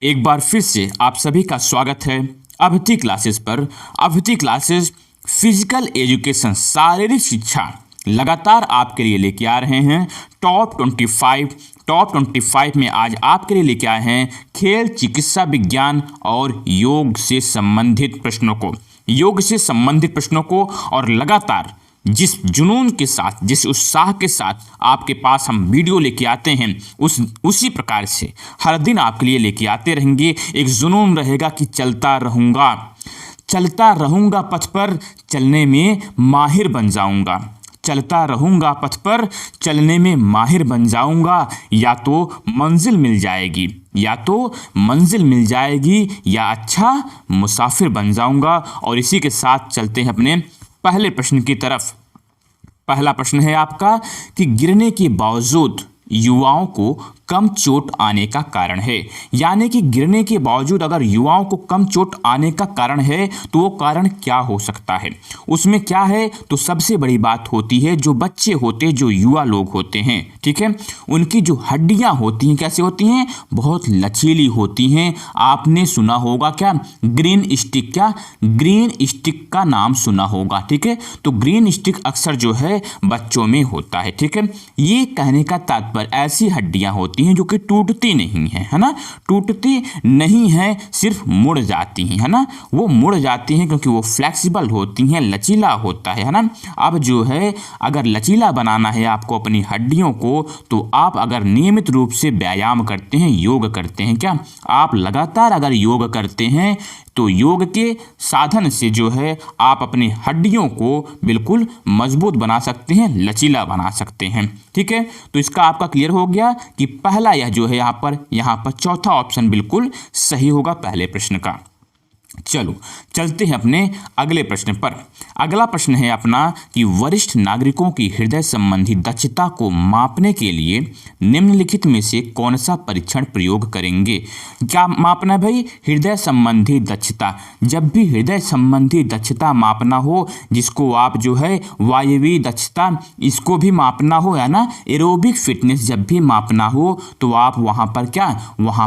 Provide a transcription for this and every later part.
एक बार फिर से आप सभी का स्वागत है अवधि क्लासेस पर। अवधि क्लासेस फिजिकल एजुकेशन शारीरिक शिक्षा लगातार आपके लिए लेके आ रहे हैं टॉप 25 में आज आपके लिए लेके आए हैं खेल चिकित्सा विज्ञान और योग से संबंधित प्रश्नों को और लगातार जिस जुनून के साथ, जिस उत्साह के साथ आपके पास हम वीडियो लेके आते हैं उसी प्रकार से हर दिन आपके लिए लेके आते रहेंगे। एक जुनून रहेगा कि चलता रहूँगा पथ पर चलने में माहिर बन जाऊँगा। चलता रहूँगा पथ पर चलने में माहिर बन जाऊँगा। या तो मंजिल मिल जाएगी या अच्छा मुसाफिर बन जाऊँगा। और इसी के साथ चलते हैं अपने पहले प्रश्न की तरफ। पहला प्रश्न है आपका कि गिरने के बावजूद युवाओं को कम चोट आने का कारण है। यानी कि गिरने के बावजूद अगर युवाओं को कम चोट आने का कारण है तो वो कारण क्या हो सकता है, उसमें क्या है? तो सबसे बड़ी बात होती है जो बच्चे होते, जो युवा लोग होते हैं, ठीक है, उनकी जो हड्डियां होती हैं कैसे होती हैं? बहुत लचीली होती हैं। आपने सुना होगा क्या ग्रीन स्टिक का नाम सुना होगा, ठीक है। तो ग्रीन स्टिक अक्सर जो है बच्चों में होता है, ठीक है। ये कहने का तात्पर्य ऐसी हड्डियां होती हैं जो कि टूटती नहीं है ना, टूटती नहीं है, सिर्फ मुड़ जाती हैं, है ना। वो मुड़ जाती हैं क्योंकि वो फ्लेक्सिबल होती हैं, लचीला होता है ना। अब जो है अगर लचीला बनाना है आपको अपनी हड्डियों को, तो आप अगर नियमित रूप से व्यायाम करते हैं, योग करते हैं, क्या आप लगातार अगर योग करते हैं तो योग के साधन से जो है आप अपनी हड्डियों को बिल्कुल मजबूत बना सकते हैं, लचीला बना सकते हैं, ठीक है। तो इसका आपका क्लियर हो गया कि पहला यह जो है यहाँ पर चौथा ऑप्शन बिल्कुल सही होगा पहले प्रश्न का। चलो चलते हैं अपने अगले प्रश्न पर। अगला प्रश्न है अपना कि वरिष्ठ नागरिकों की हृदय संबंधी दक्षता को मापने के लिए निम्नलिखित में से कौन सा परीक्षण प्रयोग करेंगे? क्या मापना भाई? हृदय संबंधी दक्षता। जब भी हृदय संबंधी दक्षता मापना हो, जिसको आप जो है वायवीय दक्षता इसको भी मापना हो, है ना, एरोबिक फिटनेस जब भी मापना हो, तो आप वहाँ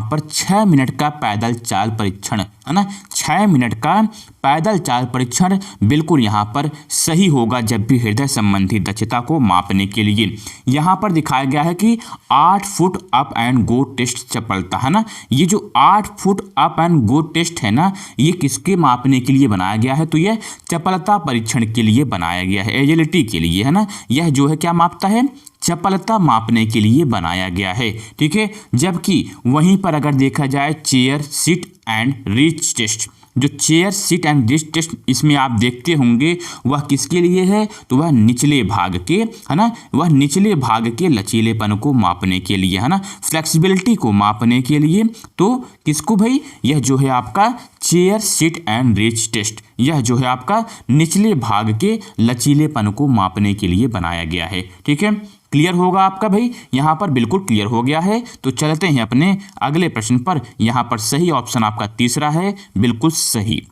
पर 6 मिनट का पैदल चाल परीक्षण, है ना, 6 मिनट का पैदल चाल परीक्षण बिल्कुल यहाँ पर सही होगा जब भी हृदय संबंधी दक्षता को मापने के लिए। यहाँ पर दिखाया गया है कि 8 foot up and go test चपलता, है ना। ये जो 8 foot up and go test है ना, ये किसके मापने के लिए बनाया गया है? तो यह चपलता परीक्षण के लिए बनाया गया है, एजिलिटी के लिए, है ना। यह जो है क्या मापता है? चपलता मापने के लिए बनाया गया है, ठीक है। जबकि वहीं पर अगर देखा जाए chair sit and reach test, जो chair sit and reach test इसमें आप देखते होंगे वह किसके लिए है? तो वह निचले भाग के, है ना, वह निचले भाग के लचीलेपन को मापने के लिए, है ना, फ्लेक्सिबिलिटी को मापने के लिए। तो किसको भाई? यह जो है आपका chair sit and reach test, यह जो है आपका निचले भाग के लचीलेपन को मापने के लिए बनाया गया है, ठीक है। क्लियर होगा आपका भाई? यहाँ पर बिल्कुल क्लियर हो गया है। तो चलते हैं अपने अगले प्रश्न पर। यहाँ पर सही ऑप्शन आपका तीसरा है, बिल्कुल सही।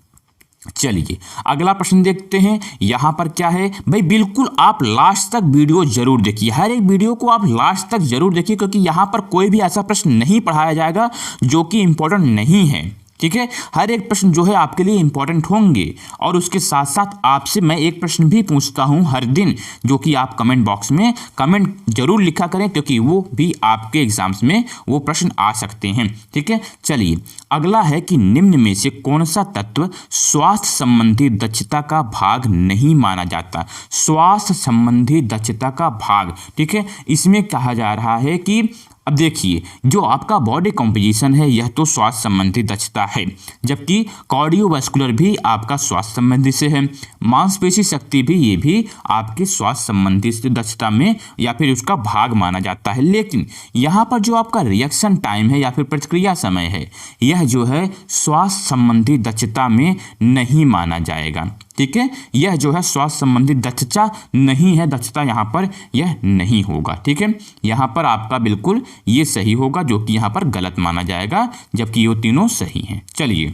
चलिए अगला प्रश्न देखते हैं। यहाँ पर क्या है भाई? बिल्कुल आप लास्ट तक वीडियो जरूर देखिए, हर एक वीडियो को आप लास्ट तक जरूर देखिए, क्योंकि यहाँ पर कोई भी ऐसा प्रश्न नहीं पढ़ाया जाएगा जो कि इम्पोर्टेंट नहीं है, ठीक है। हर एक प्रश्न जो है आपके लिए इंपॉर्टेंट होंगे। और उसके साथ साथ आपसे मैं एक प्रश्न भी पूछता हूं हर दिन, जो कि आप कमेंट बॉक्स में कमेंट जरूर लिखा करें, क्योंकि वो भी आपके एग्जाम्स में वो प्रश्न आ सकते हैं, ठीक है। चलिए अगला है कि निम्न में से कौन सा तत्व स्वास्थ्य संबंधी दक्षता का भाग नहीं माना जाता? स्वास्थ्य संबंधी दक्षता का भाग, ठीक है। इसमें कहा जा रहा है कि अब देखिए जो आपका बॉडी कॉम्पोजिशन है यह तो स्वास्थ्य संबंधी दक्षता है, जबकि कार्डियोवास्कुलर भी आपका स्वास्थ्य संबंधी से है, मांसपेशी शक्ति भी ये भी आपके स्वास्थ्य संबंधी दक्षता में या फिर उसका भाग माना जाता है। लेकिन यहाँ पर जो आपका रिएक्शन टाइम है या फिर प्रतिक्रिया समय है, यह जो है स्वास्थ्य संबंधी दक्षता में नहीं माना जाएगा, ठीक है। यह जो है स्वास्थ्य संबंधी दक्षता नहीं है, दक्षता यहाँ पर यह नहीं होगा, ठीक है। यहाँ पर आपका बिल्कुल ये सही होगा, जो कि यहाँ पर गलत माना जाएगा, जबकि ये तीनों सही हैं। चलिए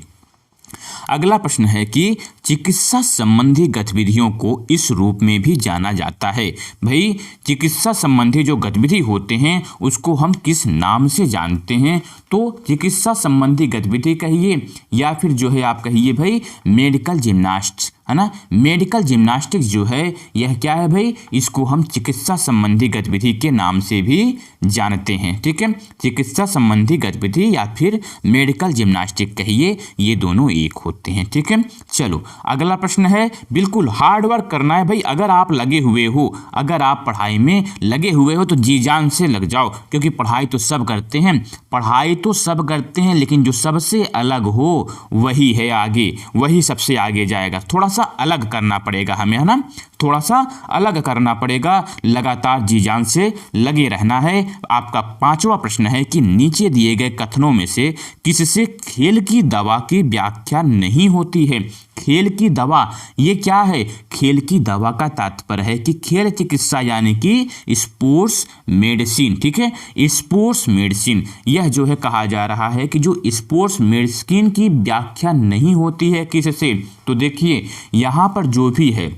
अगला प्रश्न है कि चिकित्सा संबंधी गतिविधियों को इस रूप में भी जाना जाता है। भाई चिकित्सा संबंधी जो गतिविधि होते हैं उसको हम किस नाम से जानते हैं? तो चिकित्सा संबंधी गतिविधि कहिए या फिर जो है आप कहिए भाई मेडिकल जिम्नास्ट, है ना। मेडिकल जिम्नास्टिक्स जो है यह क्या है भाई? इसको हम चिकित्सा संबंधी गतिविधि के नाम से भी जानते हैं। ठीक है, चिकित्सा संबंधी गतिविधि या फिर मेडिकल जिम्नास्टिक कहिए, ये दोनों एक होते हैं। ठीक है, चलो अगला प्रश्न है, बिल्कुल हार्ड वर्क करना है भाई। अगर आप लगे हुए हो, अगर आप पढ़ाई में लगे हुए हो तो जी जान से लग जाओ, क्योंकि पढ़ाई तो सब करते हैं, पढ़ाई तो सब करते हैं, लेकिन जो सबसे अलग हो वही है आगे, वही सबसे आगे जाएगा। थोड़ा सा अलग करना पड़ेगा हमें, है ना, थोड़ा सा अलग करना पड़ेगा, लगातार जी जान से लगे रहना है। आपका 5वां प्रश्न है कि नीचे दिए गए कथनों में से किससे खेल की दवा की व्याख्या नहीं होती है? खेल की दवा ये क्या है? खेल की दवा का तात्पर्य है कि खेल चिकित्सा यानी कि स्पोर्ट्स मेडिसिन। ठीक है, स्पोर्ट्स मेडिसिन यह जो है कहा जा रहा है कि जो स्पोर्ट्स मेडिसिन की व्याख्या नहीं होती है किससे? तो देखिए यहाँ पर जो भी है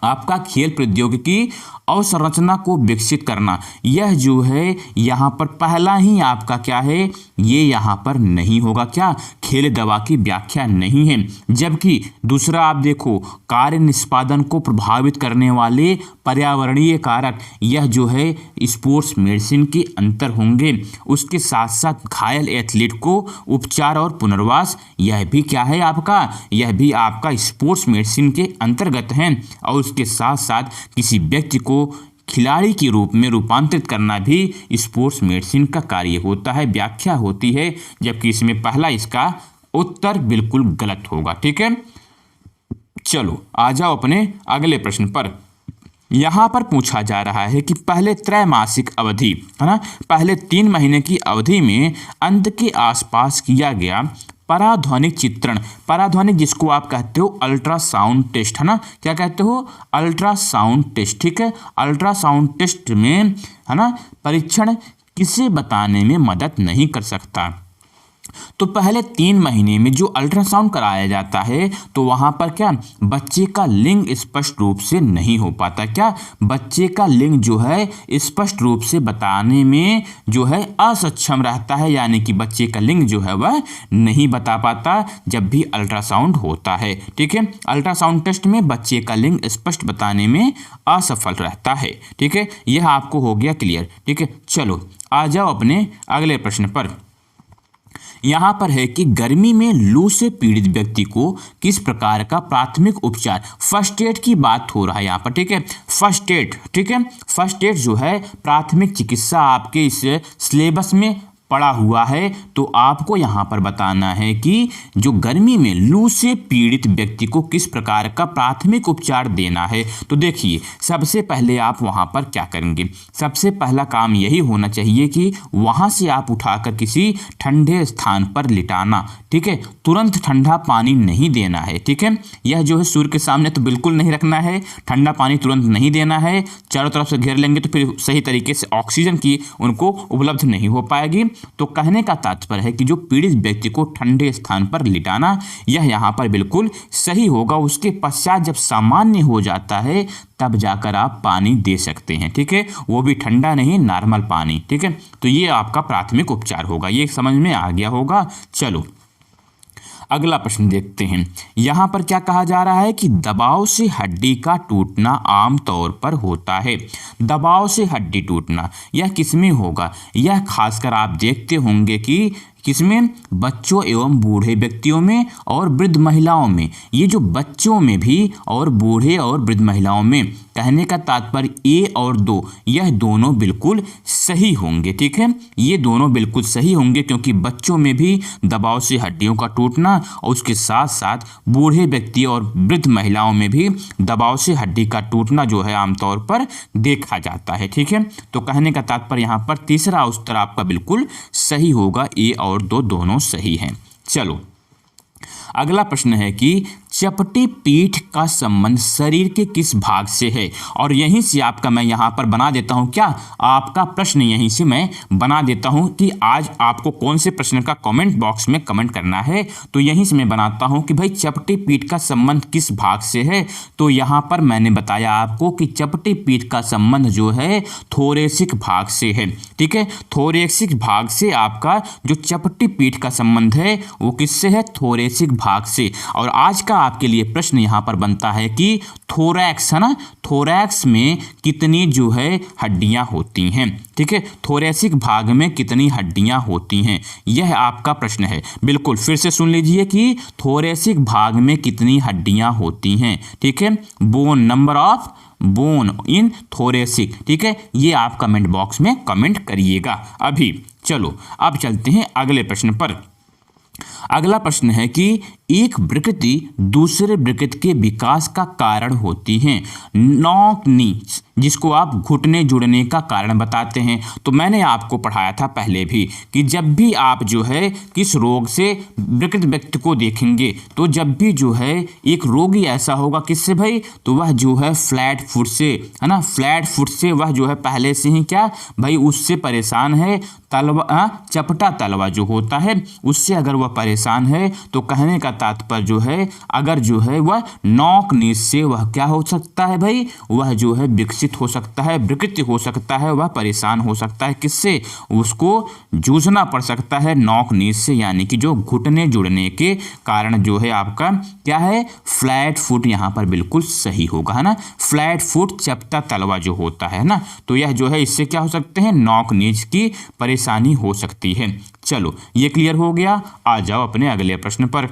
आपका खेल प्रौद्योगिकी अवसंरचना को विकसित करना, यह जो है यहाँ पर पहला ही आपका क्या है, ये यहाँ पर नहीं होगा। क्या? खेल दवा की व्याख्या नहीं है। जबकि दूसरा आप देखो, कार्य निष्पादन को प्रभावित करने वाले पर्यावरणीय कारक, यह जो है स्पोर्ट्स मेडिसिन के अंतर होंगे। उसके साथ साथ घायल एथलीट को उपचार और पुनर्वास, यह भी क्या है आपका, यह भी आपका स्पोर्ट्स मेडिसिन के अंतर्गत है। और उसके साथ साथ किसी व्यक्ति को खिलाड़ी के रूप में रूपांतरित करना भी स्पोर्ट्स मेडिसिन का कार्य होता है, व्याख्या होती है। जबकि इसमें पहला इसका उत्तर बिल्कुल गलत होगा। ठीक है, चलो आ जाओ अपने अगले प्रश्न पर। यहाँ पर पूछा जा रहा है कि पहले त्रैमासिक अवधि, है ना, पहले 3 महीने की अवधि में अंत के आसपास किया गया पराध्वनिक चित्रण, पराध्वनिक जिसको आप कहते हो अल्ट्रासाउंड टेस्ट, है ना, क्या कहते हो? Ultrasound test. ठीक है, अल्ट्रासाउंड टेस्ट में, है ना, परीक्षण किसे बताने में मदद नहीं कर सकता। तो पहले 3 महीने में जो अल्ट्रासाउंड कराया जाता है तो वहाँ पर क्या बच्चे का लिंग स्पष्ट रूप से नहीं हो पाता। क्या? बच्चे का लिंग जो है स्पष्ट रूप से बताने में जो है असक्षम रहता है, यानी कि बच्चे का लिंग जो है वह नहीं बता पाता जब भी अल्ट्रासाउंड होता है। ठीक है, अल्ट्रासाउंड टेस्ट में बच्चे का लिंग स्पष्ट बताने में असफल रहता है। ठीक है, यह आपको हो गया क्लियर। ठीक है, चलो आ जाओ अपने अगले प्रश्न पर। यहाँ पर है कि गर्मी में लू से पीड़ित व्यक्ति को किस प्रकार का प्राथमिक उपचार, फर्स्ट एड की बात हो रहा है यहाँ पर। ठीक है, फर्स्ट एड। ठीक है, फर्स्ट एड जो है प्राथमिक चिकित्सा आपके इस सिलेबस में पड़ा हुआ है। तो आपको यहाँ पर बताना है कि जो गर्मी में लू से पीड़ित व्यक्ति को किस प्रकार का प्राथमिक उपचार देना है। तो देखिए सबसे पहले आप वहाँ पर क्या करेंगे, सबसे पहला काम यही होना चाहिए कि वहाँ से आप उठाकर किसी ठंडे स्थान पर लिटाना। ठीक है, तुरंत ठंडा पानी नहीं देना है। ठीक है, यह जो है सूर्य के सामने तो बिल्कुल नहीं रखना है, ठंडा पानी तुरंत नहीं देना है। चारों तरफ से घेर लेंगे तो फिर सही तरीके से ऑक्सीजन की उनको उपलब्ध नहीं हो पाएगी। तो कहने का तात्पर्य है कि जो पीड़ित व्यक्ति को ठंडे स्थान पर लिटाना, यह यहाँ पर बिल्कुल सही होगा। उसके पश्चात जब सामान्य हो जाता है तब जाकर आप पानी दे सकते हैं। ठीक है, वो भी ठंडा नहीं, नॉर्मल पानी। ठीक है, तो ये आपका प्राथमिक उपचार होगा, ये समझ में आ गया होगा। चलो अगला प्रश्न देखते हैं। यहाँ पर क्या कहा जा रहा है कि दबाव से हड्डी का टूटना आम तौर पर होता है। दबाव से हड्डी टूटना यह किसमें होगा? यह खासकर आप देखते होंगे कि किसमें, बच्चों एवं बूढ़े व्यक्तियों में और वृद्ध महिलाओं में। ये जो बच्चों में भी और बूढ़े और वृद्ध महिलाओं में, कहने का तात्पर्य ए और 2 यह दोनों बिल्कुल सही होंगे। ठीक है, ये दोनों बिल्कुल सही होंगे क्योंकि बच्चों में भी दबाव से हड्डियों का टूटना और उसके साथ साथ बूढ़े व्यक्ति और वृद्ध महिलाओं में भी दबाव से हड्डी का टूटना जो है आमतौर पर देखा जाता है। ठीक है, तो कहने का तात्पर्य यहाँ पर तीसरा उत्तर आपका बिल्कुल सही होगा, ए और 2 दोनों सही हैं। चलो अगला प्रश्न है कि चपटी पीठ का संबंध शरीर के किस भाग से है। और यहीं से आपका मैं यहाँ पर बना देता हूँ, क्या आपका प्रश्न यहीं से मैं बना देता हूँ कि आज आपको कौन से प्रश्न का कमेंट बॉक्स में कमेंट करना है। तो यहीं से मैं बनाता हूँ कि भाई चपटी पीठ का संबंध किस भाग से है। तो यहाँ पर मैंने बताया आपको कि चपटी पीठ का संबंध जो है थोरेसिक भाग से है। ठीक है, थोरेसिक भाग से आपका जो चपटी पीठ का संबंध है वो किससे है, थोरेसिक भाग से। और आज का आपके लिए प्रश्न यहाँ पर बनता है कि थोरैक्स है ना, थोरैक्स में कितनी जो है हड्डियां होती हैं। ठीक है, थोरेसिक भाग में कितनी हड्डियां होती हैं, यह आपका प्रश्न है। बिल्कुल फिर से सुन लीजिए कि थोरेसिक भाग में कितनी हड्डियां होती हैं। ठीक है, bone, number of bone in thoracic. ठीक है, ये आप कमेंट बॉक्स में कमेंट करिएगा। अभी चलो अब चलते हैं अगले प्रश्न पर। अगला प्रश्न है कि एक विकृति दूसरे विकृति के विकास का कारण होती है। नॉक नी, जिसको आप घुटने जुड़ने का कारण बताते हैं। तो मैंने आपको पढ़ाया था पहले भी कि जब भी आप जो है किस रोग से विकृत व्यक्ति को देखेंगे, तो जब भी जो है एक रोगी ऐसा होगा किससे भाई, तो वह जो है फ्लैट फुट से, है ना, फ्लैट फुट से वह जो है पहले से ही क्या भाई उससे परेशान है। तलवा, चपटा तलवा जो होता है उससे अगर वह परेशान है तो कहने का तात्पर्य जो है अगर जो है वह नॉक नीज से वह क्या हो सकता है भाई, वह जो है विकसित हो सकता है, विकृत हो सकता है, वह परेशान हो सकता है किससे, उसको जूझना पड़ सकता है नॉक नीज से, यानी कि जो घुटने जुड़ने के कारण जो है आपका क्या है, फ्लैट फुट यहाँ पर बिल्कुल सही होगा, है ना। फ्लैट फुट चपटा तलवा जो होता है ना, तो यह जो है इससे क्या हो सकते हैं, नॉक नीज की परेशानी हो सकती है। चलो ये क्लियर हो गया। आ जाओ अपने अगले प्रश्न पर।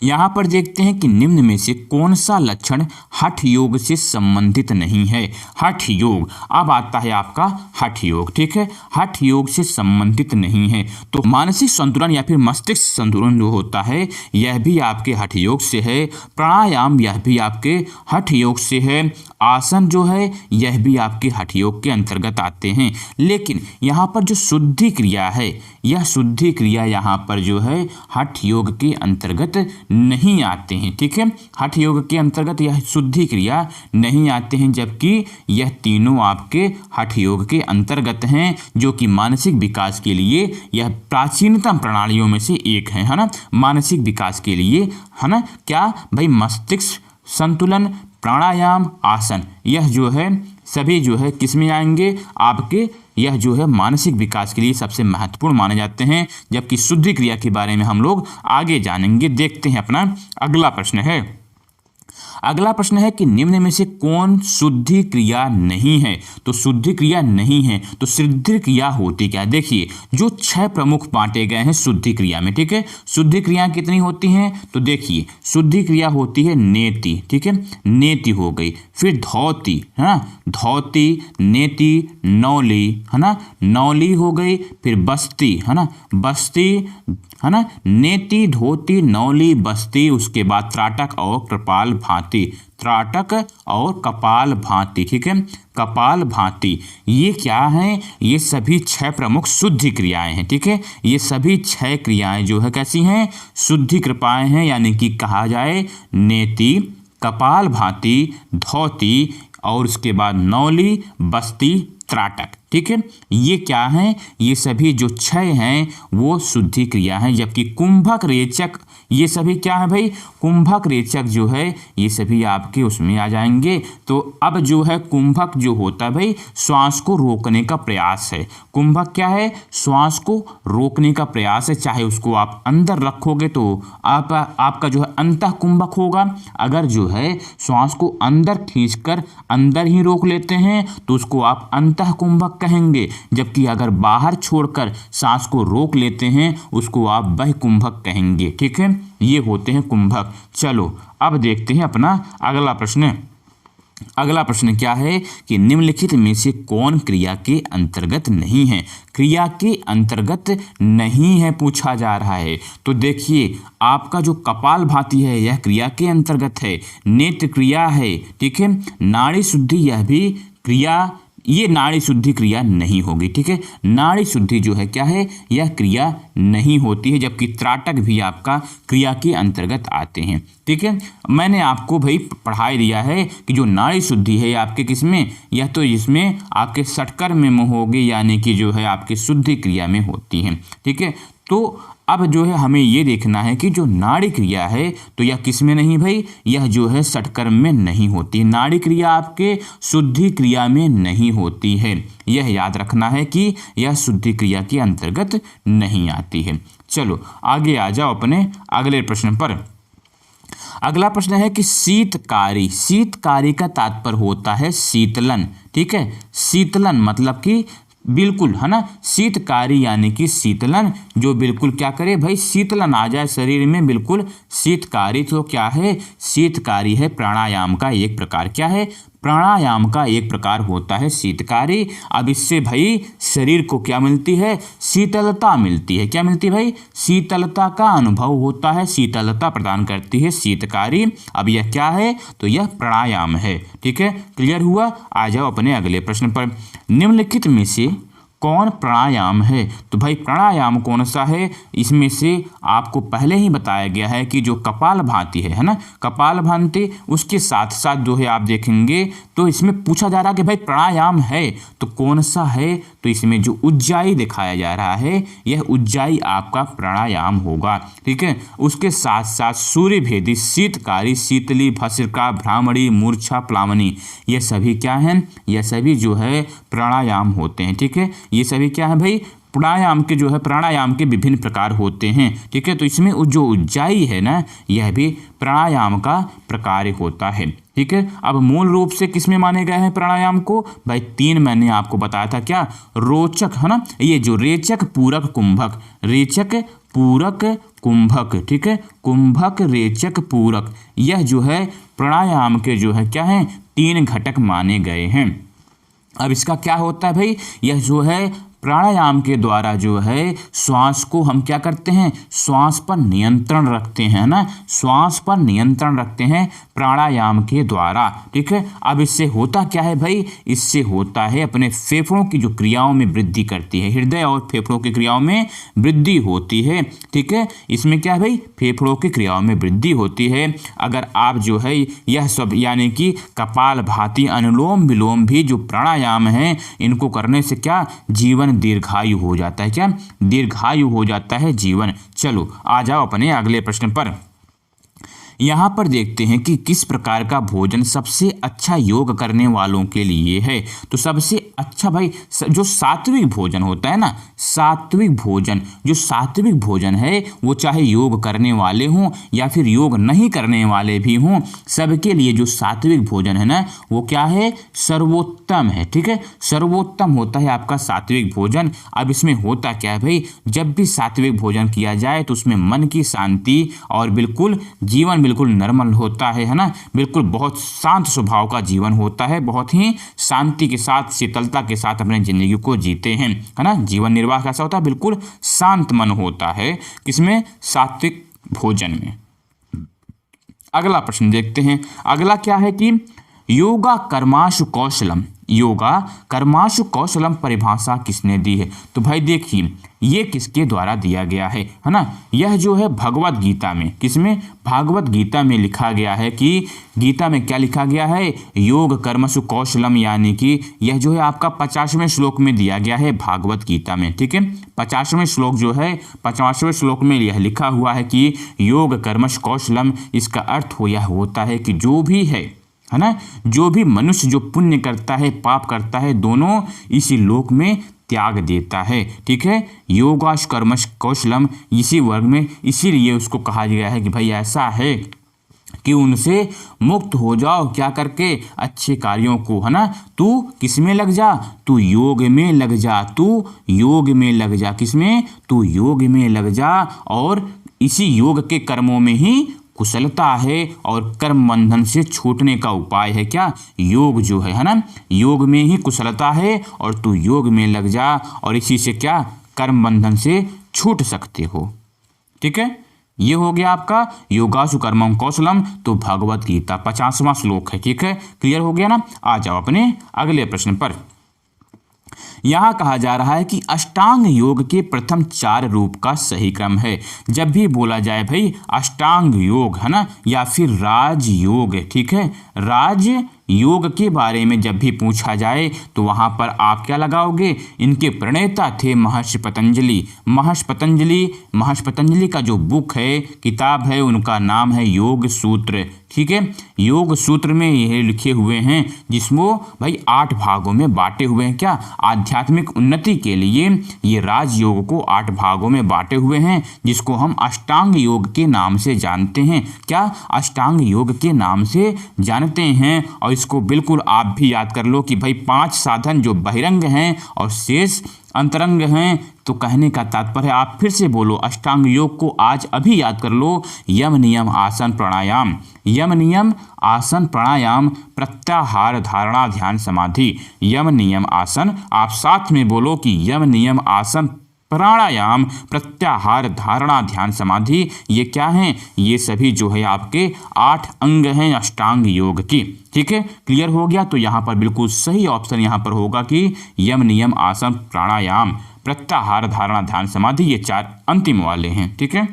यहाँ पर देखते हैं कि निम्न में से कौन सा लक्षण हठ योग से संबंधित नहीं है। हठ योग, अब आता है आपका हठ योग। ठीक है, हठ योग से संबंधित नहीं है। तो मानसिक संतुलन या फिर मस्तिष्क संतुलन जो होता है यह भी आपके हठ योग से है। प्राणायाम यह भी आपके हठ योग से है। आसन जो है यह भी आपके हठ योग के अंतर्गत आते हैं। लेकिन यहाँ पर जो शुद्धि क्रिया है, यह शुद्धि क्रिया यहाँ पर जो है हठ योग के अंतर्गत नहीं आते हैं। ठीक है, हठ योग के अंतर्गत यह शुद्धि क्रिया नहीं आते हैं, जबकि यह तीनों आपके हठ योग के अंतर्गत हैं, जो कि मानसिक विकास के लिए यह प्राचीनतम प्रणालियों में से एक है ना। मानसिक विकास के लिए, है ना, क्या भाई मस्तिष्क संतुलन, प्राणायाम, आसन, यह जो है सभी जो है किस में आएंगे, आपके यह जो है मानसिक विकास के लिए सबसे महत्वपूर्ण माने जाते हैं। जबकि शुद्धि क्रिया के बारे में हम लोग आगे जानेंगे। देखते हैं अपना अगला प्रश्न है। अगला प्रश्न है कि निम्न में से कौन शुद्धि क्रिया नहीं है। तो शुद्धि क्रिया नहीं है तो शुद्धि क्रिया होती क्या, देखिए जो 6 प्रमुख बांटे गए हैं शुद्धि क्रिया में। ठीक है, शुद्धि क्रिया कितनी होती हैं, तो देखिए शुद्धि क्रिया होती है नेति। ठीक है, नेति हो गई, फिर धौती, है ना, धौती, नेति, नौली, है ना, नौली हो गई, फिर बस्ती, है ना, बस्ती, है ना, नेति, धोती, नौली, बस्ती, उसके बाद त्राटक और कृपाल भांति, त्राटक और कपाल भांति। ठीक है, कपाल भांति, ये क्या हैं, ये सभी 6 प्रमुख शुद्धि क्रियाएं हैं। ठीक है, ये सभी 6 क्रियाएं जो है कैसी हैं, शुद्धि कृपाएं हैं, यानी कि कहा जाए नेति, कपाल भांति, धौती और उसके बाद नौली, बस्ती, त्राटक। ठीक है, ये क्या हैं, ये सभी जो 6 हैं वो शुद्धि क्रिया हैं। जबकि कुंभक, रेचक, ये सभी क्या है भाई, कुंभक, रेचक जो है ये सभी आपके उसमें आ जाएंगे। तो अब जो है कुंभक जो होता है भाई श्वास को रोकने का प्रयास है। कुंभक क्या है, श्वास को रोकने का प्रयास है। चाहे उसको आप अंदर रखोगे तो आपका जो है अंतः कुंभक होगा। अगर जो है श्वास को अंदर खींचकर अंदर ही रोक लेते हैं तो उसको आप अंतः कुंभक कहेंगे। जबकि अगर बाहर छोड़कर सांस को रोक लेते हैं उसको आप बह कुंभक कहेंगे। ठीक है, ये होते हैं कुंभक। चलो अब देखते हैं अपना अगला प्रश्न। अगला प्रश्न क्या है कि निम्नलिखित में से कौन क्रिया के अंतर्गत नहीं है। क्रिया के अंतर्गत नहीं है पूछा जा रहा है। तो देखिए आपका जो कपाल भाती है यह क्रिया के अंतर्गत है। नेत्र क्रिया है। ठीक है, नाड़ी शुद्धि यह भी क्रिया ये नाड़ी शुद्धि क्रिया नहीं होगी। ठीक है, नाड़ी शुद्धि जो है क्या है, यह क्रिया नहीं होती है, जबकि त्राटक भी आपका क्रिया के अंतर्गत आते हैं। ठीक है, मैंने आपको भाई पढ़ाई दिया है कि जो नाड़ी शुद्धि है आपके किसमें, यह तो इसमें आपके षटकर्म में होगी, यानी कि जो है आपके शुद्धि क्रिया में होती है। ठीक है, तो अब जो है हमें ये देखना है कि जो नाड़ी क्रिया है तो यह किस में नहीं भाई, यह जो है षटकर्म में नहीं होती। नाड़ी क्रिया आपके शुद्धि क्रिया में नहीं होती है, यह याद रखना है कि यह शुद्धि क्रिया के अंतर्गत नहीं आती है। चलो आगे आ जाओ अपने अगले प्रश्न पर। अगला प्रश्न है कि शीतकारी, शीतकारी का तात्पर्य होता है शीतलन। ठीक है, शीतलन मतलब कि बिल्कुल, है ना, शीतकारी यानी कि शीतलन, जो बिल्कुल क्या करे भाई, शीतलन आ जाए शरीर में, बिल्कुल शीतकारी। तो क्या है, शीतकारी है प्राणायाम का एक प्रकार। क्या है, प्राणायाम का एक प्रकार होता है शीतकारी। अब इससे भाई शरीर को क्या मिलती है, शीतलता मिलती है। क्या मिलती है भाई, शीतलता का अनुभव होता है, शीतलता प्रदान करती है शीतकारी। अब यह क्या है, तो यह प्राणायाम है। ठीक है, क्लियर हुआ। आ जाओ अपने अगले प्रश्न पर। निम्नलिखित में से कौन प्राणायाम है, तो भाई प्राणायाम कौन सा है, इसमें से आपको पहले ही बताया गया है कि जो कपालभाति है ना, कपालभाति, उसके साथ साथ जो है आप देखेंगे तो इसमें पूछा जा रहा है कि भाई प्राणायाम है तो कौन सा है, तो इसमें जो उज्जाई दिखाया जा रहा है यह उज्जाई आपका प्राणायाम होगा। ठीक है, उसके साथ साथ सूर्य भेदी, शीतकारी, शीतली, भस्त्रिका, भ्रामरी, मूर्छा, प्लावनी, ये सभी क्या हैं, यह सभी जो है प्राणायाम होते हैं। ठीक है, ये सभी क्या है भाई, प्राणायाम के जो है, प्राणायाम के विभिन्न प्रकार होते हैं। ठीक है, तो इसमें जो उज्जाई है ना, यह भी प्राणायाम का प्रकार होता है। ठीक है, अब मूल रूप से किसमें माने गए हैं प्राणायाम को, भाई तीन मैंने आपको बताया था, क्या, रोचक, है ना, ये जो रेचक, पूरक, कुंभक, रेचक, पूरक, कुंभक। ठीक है, कुंभक, रेचक, पूरक, यह जो है प्राणायाम के जो है क्या है, तीन घटक माने गए हैं। अब इसका क्या होता है भाई, यह जो है प्राणायाम के द्वारा जो है श्वास को हम क्या करते हैं, श्वास पर नियंत्रण रखते हैं ना, श्वास पर नियंत्रण रखते हैं प्राणायाम के द्वारा। ठीक है, अब इससे होता क्या है भाई, इससे होता है अपने फेफड़ों की जो क्रियाओं में वृद्धि करती है, हृदय और फेफड़ों की क्रियाओं में वृद्धि होती है। ठीक है, इसमें क्या है भाई, फेफड़ों की क्रियाओं में वृद्धि होती है। अगर आप जो है यह सब यानी कि कपालभाति, अनुलोम विलोम भी जो प्राणायाम है, इनको करने से क्या, जीवन दीर्घायु हो जाता है। क्या, दीर्घायु हो जाता है जीवन। चलो आ जाओ अपने अगले प्रश्न पर। यहाँ पर देखते हैं कि किस प्रकार का भोजन सबसे अच्छा योग करने वालों के लिए है। तो सबसे अच्छा भाई जो सात्विक भोजन होता है ना, सात्विक भोजन, जो सात्विक भोजन है वो चाहे योग करने वाले हों या फिर योग नहीं करने वाले भी हों, सबके लिए जो सात्विक भोजन है ना, वो क्या है, सर्वोत्तम है। ठीक है, सर्वोत्तम होता है आपका सात्विक भोजन। अब इसमें होता क्या है भाई, जब भी सात्विक भोजन किया जाए तो उसमें मन की शांति और बिल्कुल जीवन बिल्कुल नॉर्मल होता है ना, बिल्कुल बहुत शांत स्वभाव का जीवन होता है, बहुत ही शांति के साथ, शीतलता के साथ अपने जिंदगी को जीते हैं, है ना। जीवन निर्वाह कैसा होता है, बिल्कुल शांत मन होता है, किसमें, सात्विक भोजन में। अगला प्रश्न देखते हैं। अगला क्या है कि योगा कर्माशु कौशलम, योगा कर्माशु कौशलम परिभाषा किसने दी है। तो भाई देखिए ये किसके द्वारा दिया गया है ना, यह जो है भगवत गीता में, किसमें, भागवत गीता में लिखा गया है कि गीता में क्या लिखा गया है, योग कर्मसु कौशलम, यानी कि यह जो है आपका 50वें श्लोक में दिया गया है भागवत गीता में। ठीक है, 50वें श्लोक जो है, 50वें श्लोक में यह लिखा हुआ है कि योग कर्मसु कौशलम, इसका अर्थ हो यह होता है कि जो भी है ना, जो भी मनुष्य जो पुण्य करता है, पाप करता है, दोनों इसी लोक में त्याग देता है। ठीक है, योगाश कर्मश कौशलम इसी वर्ग में, इसीलिए उसको कहा गया है कि भाई ऐसा है कि उनसे मुक्त हो जाओ, क्या करके, अच्छे कार्यों को, है ना। तू किस में लग जा, तू योग में लग जा, तू योग में लग जा, किसमें, तू योग में लग जा, और इसी योग के कर्मों में ही कुशलता है और कर्म बंधन से छूटने का उपाय है। क्या, योग जो है ना, योग में ही कुशलता है और तू योग में लग जा और इसी से क्या, कर्म बंधन से छूट सकते हो। ठीक है, ये हो गया आपका योगासु कर्मम कौशलम, तो भगवत गीता 50वां श्लोक है। ठीक है, क्लियर हो गया ना। आ जाओ अपने अगले प्रश्न पर। यहाँ कहा जा रहा है कि अष्टांग योग के प्रथम 4 रूप का सही क्रम है। जब भी बोला जाए भाई अष्टांग योग, है ना, या फिर राज योग, ठीक है, राज योग के बारे में जब भी पूछा जाए तो वहाँ पर आप क्या लगाओगे, इनके प्रणेता थे महर्षि पतंजलि। महर्षि पतंजलि का जो बुक है, किताब है, उनका नाम है योग सूत्र, ठीक है। योग सूत्र में यह लिखे हुए हैं, जिसमें भाई 8 भागों में बांटे हुए हैं। क्या, आध्यात्मिक उन्नति के लिए ये राजयोग को 8 भागों में बांटे हुए हैं, जिसको हम अष्टांग योग के नाम से जानते हैं। क्या, अष्टांग योग के नाम से जानते हैं। और इसको बिल्कुल आप भी याद कर लो कि भाई 5 साधन जो बहिरंग हैं और शेष अंतरंग हैं। तो कहने का तात्पर्य, आप फिर से बोलो, अष्टांग योग को आज अभी याद कर लो। यम नियम आसन प्राणायाम, यम नियम आसन प्राणायाम, प्रत्याहार धारणा ध्यान समाधि। यम नियम आसन, आप साथ में बोलो कि यम नियम आसन प्राणायाम, प्रत्याहार धारणा ध्यान समाधि। ये क्या हैं, ये सभी जो है आपके 8 अंग हैं अष्टांग योग की, ठीक है। क्लियर हो गया। तो यहाँ पर बिल्कुल सही ऑप्शन यहाँ पर होगा कि यम नियम आसन प्राणायाम, प्रत्याहार धारणा ध्यान समाधि, ये 4 अंतिम वाले हैं, ठीक है।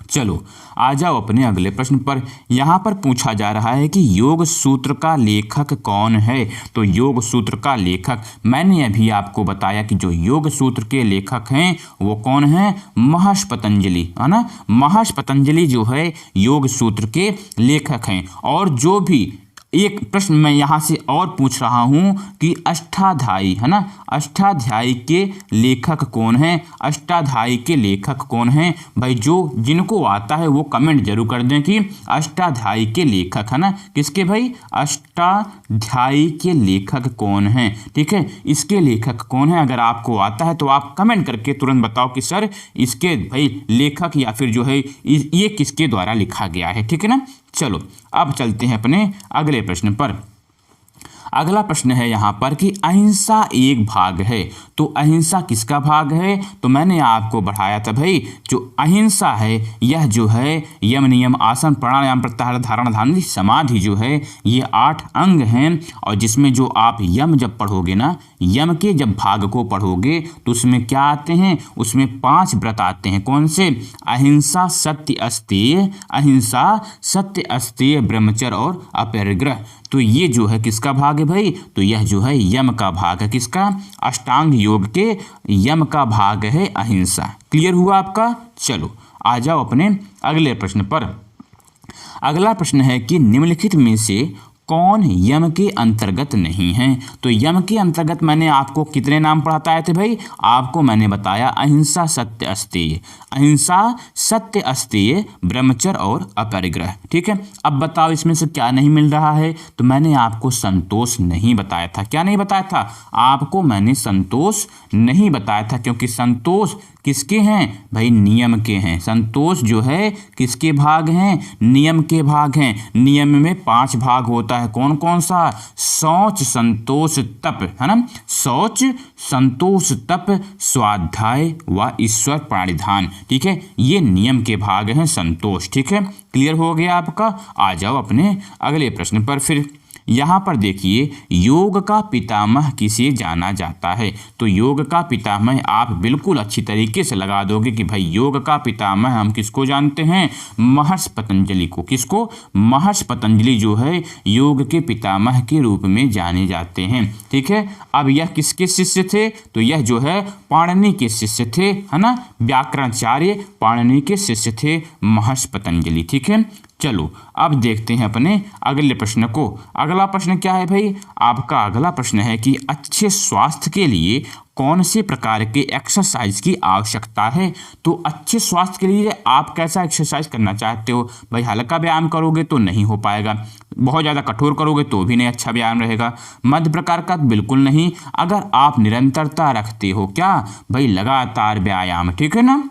चलो आ जाओ अपने अगले प्रश्न पर। यहाँ पर पूछा जा रहा है कि योग सूत्र का लेखक कौन है। तो योग सूत्र का लेखक, मैंने अभी आपको बताया कि जो योग सूत्र के लेखक हैं वो कौन है, महर्षि पतंजलि, है ना। महर्षि पतंजलि जो है योग सूत्र के लेखक हैं। और जो भी एक प्रश्न मैं यहाँ से और पूछ रहा हूँ कि अष्टाध्यायी, है ना, अष्टाध्यायी के लेखक कौन हैं, अष्टाध्यायी के लेखक कौन हैं। भाई जो जिनको आता है वो कमेंट जरूर कर दें कि अष्टाध्यायी के लेखक, है ना, किसके भाई, अष्टाध्यायी के लेखक कौन हैं, ठीक है। इसके लेखक कौन है, अगर आपको आता है तो आप कमेंट करके तुरंत बताओ कि सर इसके भाई लेखक या फिर जो है ये किसके द्वारा लिखा गया है, ठीक है ना। चलो अब चलते हैं अपने अगले प्रश्न पर। अगला प्रश्न है यहाँ पर कि अहिंसा एक भाग है। तो अहिंसा किसका भाग है। तो मैंने आपको बढ़ाया था भाई, जो अहिंसा है यह जो है यम नियम आसन प्राणायाम प्रत्याहार धारणा ध्यान समाधि जो है ये 8 अंग हैं। और जिसमें जो आप यम जब पढ़ोगे ना, यम के जब भाग को पढ़ोगे तो उसमें क्या आते हैं, उसमें 5 व्रत आते हैं। कौन से, अहिंसा सत्य अस्तेय, अहिंसा सत्य अस्तेय ब्रह्मचर्य और अपरिग्रह। तो ये जो है किसका भाग है भाई, तो यह जो है यम का भाग है। किसका, अष्टांग योग के यम का भाग है अहिंसा। क्लियर हुआ आपका। चलो आ जाओ अपने अगले प्रश्न पर। अगला प्रश्न है कि निम्नलिखित में से कौन यम के अंतर्गत नहीं है। तो यम के अंतर्गत मैंने आपको कितने नाम पढ़ाए थे भाई, आपको मैंने बताया अहिंसा सत्य अस्तेय, अहिंसा सत्य अस्तेय ब्रह्मचर्य और अपरिग्रह, ठीक है। अब बताओ इसमें से क्या नहीं मिल रहा है। तो मैंने आपको संतोष नहीं बताया था। क्या नहीं बताया था, आपको मैंने संतोष नहीं बताया था, क्योंकि संतोष किसके हैं भाई, नियम के हैं। संतोष जो है किसके भाग हैं, नियम के भाग हैं। नियम में 5 भाग होता है। कौन कौन सा, शौच संतोष तप, है ना, शौच संतोष तप स्वाध्याय व ईश्वर प्राणिधान, ठीक है। ये नियम के भाग हैं संतोष, ठीक है। क्लियर हो गया आपका। आ जाओ अपने अगले प्रश्न पर। फिर यहाँ पर देखिए, योग का पितामह किसे जाना जाता है। तो योग का पितामह आप बिल्कुल अच्छी तरीके से लगा दोगे कि भाई योग का पितामह हम किसको जानते हैं, महर्षि पतंजलि को। किसको, महर्षि पतंजलि जो है योग के पितामह के रूप में जाने जाते हैं, ठीक है। अब यह किसके शिष्य थे, तो यह जो है पाणिनि के शिष्य थे, है ना, व्याकरणाचार्य पाणिनि के शिष्य थे महर्षि पतंजलि, ठीक है। चलो अब देखते हैं अपने अगले प्रश्न को। अगला प्रश्न क्या है भाई, आपका अगला प्रश्न है कि अच्छे स्वास्थ्य के लिए कौन से प्रकार के एक्सरसाइज की आवश्यकता है। तो अच्छे स्वास्थ्य के लिए आप कैसा एक्सरसाइज करना चाहते हो भाई, हल्का व्यायाम करोगे तो नहीं हो पाएगा, बहुत ज़्यादा कठोर करोगे तो भी नहीं अच्छा व्यायाम रहेगा, मध्य प्रकार का बिल्कुल नहीं। अगर आप निरंतरता रखते हो, क्या भाई, लगातार व्यायाम, ठीक है ना।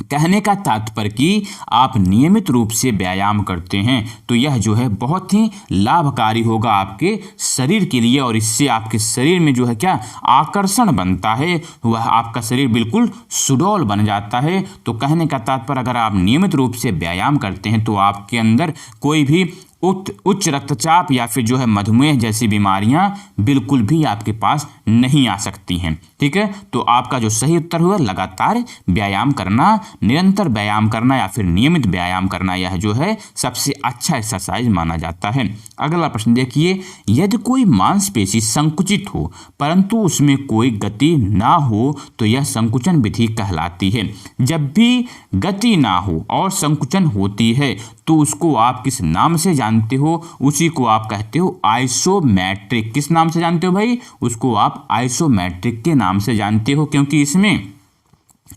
कहने का तात्पर्य कि आप नियमित रूप से व्यायाम करते हैं तो यह जो है बहुत ही लाभकारी होगा आपके शरीर के लिए। और इससे आपके शरीर में जो है क्या आकर्षण बनता है, वह आपका शरीर बिल्कुल सुडौल बन जाता है। तो कहने का तात्पर्य, अगर आप नियमित रूप से व्यायाम करते हैं तो आपके अंदर कोई भी उच्च रक्तचाप या फिर जो है मधुमेह जैसी बीमारियां बिल्कुल भी आपके पास नहीं आ सकती हैं। ठीक है, तो आपका जो सही उत्तर हुआ लगातार व्यायाम करना, निरंतर व्यायाम करना या फिर नियमित व्यायाम करना, यह जो है सबसे अच्छा एक्सरसाइज माना जाता है। अगला प्रश्न देखिए, यदि कोई मांसपेशी संकुचित हो परंतु उसमें कोई गति ना हो तो यह संकुचन विधि कहलाती है। जब भी गति ना हो और संकुचन होती है तो उसको आप किस नाम से जानते हो? उसी को आप कहते हो आइसोमेट्रिक। किस नाम से जानते हो भाई? उसको आप आइसोमेट्रिक के नाम से जानते हो, क्योंकि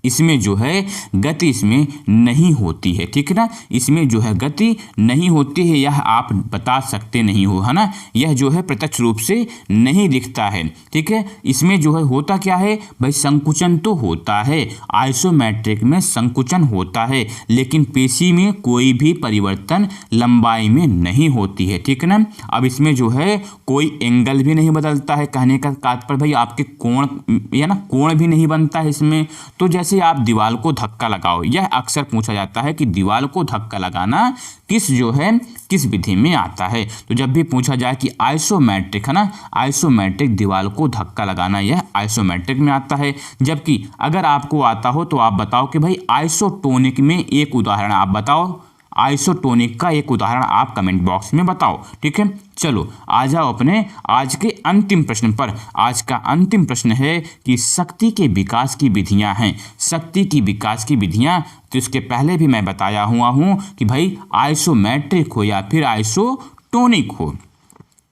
इसमें जो है गति इसमें नहीं होती है। ठीक है ना, इसमें जो है गति नहीं होती है, यह आप बता सकते नहीं हो, है ना। यह जो है प्रत्यक्ष रूप से नहीं दिखता है। ठीक है, इसमें जो है होता क्या है भाई? संकुचन तो होता है, आइसोमेट्रिक में संकुचन होता है, लेकिन पेशी में कोई भी परिवर्तन लंबाई में नहीं होती है। ठीक है ना। अब इसमें जो है कोई एंगल भी नहीं बदलता है, कहने का तात्पर्य भाई आपके कोण या ना कोण भी नहीं बनता है इसमें। तो जैसे आप दीवार को धक्का लगाओ, यह अक्सर पूछा जाता है कि दीवार को धक्का लगाना किस विधि में आता है। तो जब भी पूछा जाए कि आइसोमेट्रिक, है ना, आइसोमेट्रिक दीवार को धक्का लगाना, यह आइसोमेट्रिक में आता है। जबकि अगर आपको आता हो तो आप बताओ कि भाई आइसोटोनिक में एक उदाहरण आप बताओ, आइसोटोनिक का एक उदाहरण आप कमेंट बॉक्स में बताओ। ठीक है, चलो आ जाओ अपने आज के अंतिम प्रश्न पर। आज का अंतिम प्रश्न है कि शक्ति के विकास की विधियां हैं। शक्ति की विकास की विधियां, तो इसके पहले भी मैं बताया हुआ हूं कि भाई आइसोमेट्रिक हो या फिर आइसोटोनिक हो।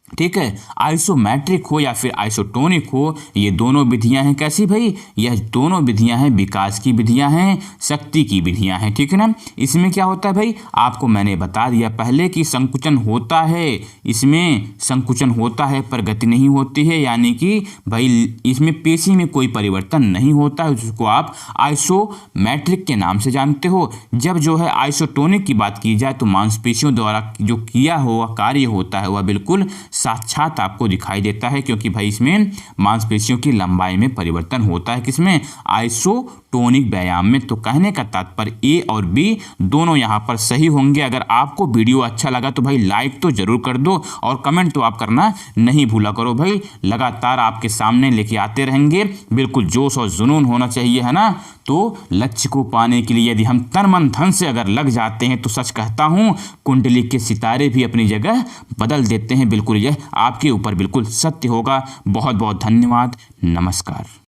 ठीक है, आइसोमेट्रिक हो या फिर आइसोटोनिक हो, ये दोनों विधियां हैं कैसी भाई? यह दोनों विधियां हैं विकास की विधियां हैं, शक्ति की विधियां हैं। ठीक है ना। इसमें क्या होता है भाई? आपको मैंने बता दिया पहले कि संकुचन होता है, इसमें संकुचन होता है पर गति नहीं होती है, यानी कि भाई इसमें पेशी में कोई परिवर्तन नहीं होता है, जिसको आप आइसोमेट्रिक के नाम से जानते हो। जब जो है आइसोटोनिक की बात की जाए तो मांसपेशियों द्वारा जो किया हुआ कार्य होता है वह बिल्कुल साक्षात आपको दिखाई देता है, क्योंकि भाई इसमें मांसपेशियों की लंबाई में परिवर्तन होता है। किसमें? आइसोटोनिक व्यायाम में। तो कहने का तात्पर्य ए और बी दोनों यहाँ पर सही होंगे। अगर आपको वीडियो अच्छा लगा तो भाई लाइक तो जरूर कर दो और कमेंट तो आप करना नहीं भूला करो भाई। लगातार आपके सामने लेके आते रहेंगे, बिल्कुल जोश और जुनून होना चाहिए, है ना। तो लक्ष्य को पाने के लिए यदि हम तन मन धन से अगर लग जाते हैं तो सच कहता हूँ कुंडली के सितारे भी अपनी जगह बदल देते हैं। बिल्कुल यह आपके ऊपर बिल्कुल सत्य होगा। बहुत बहुत धन्यवाद, नमस्कार।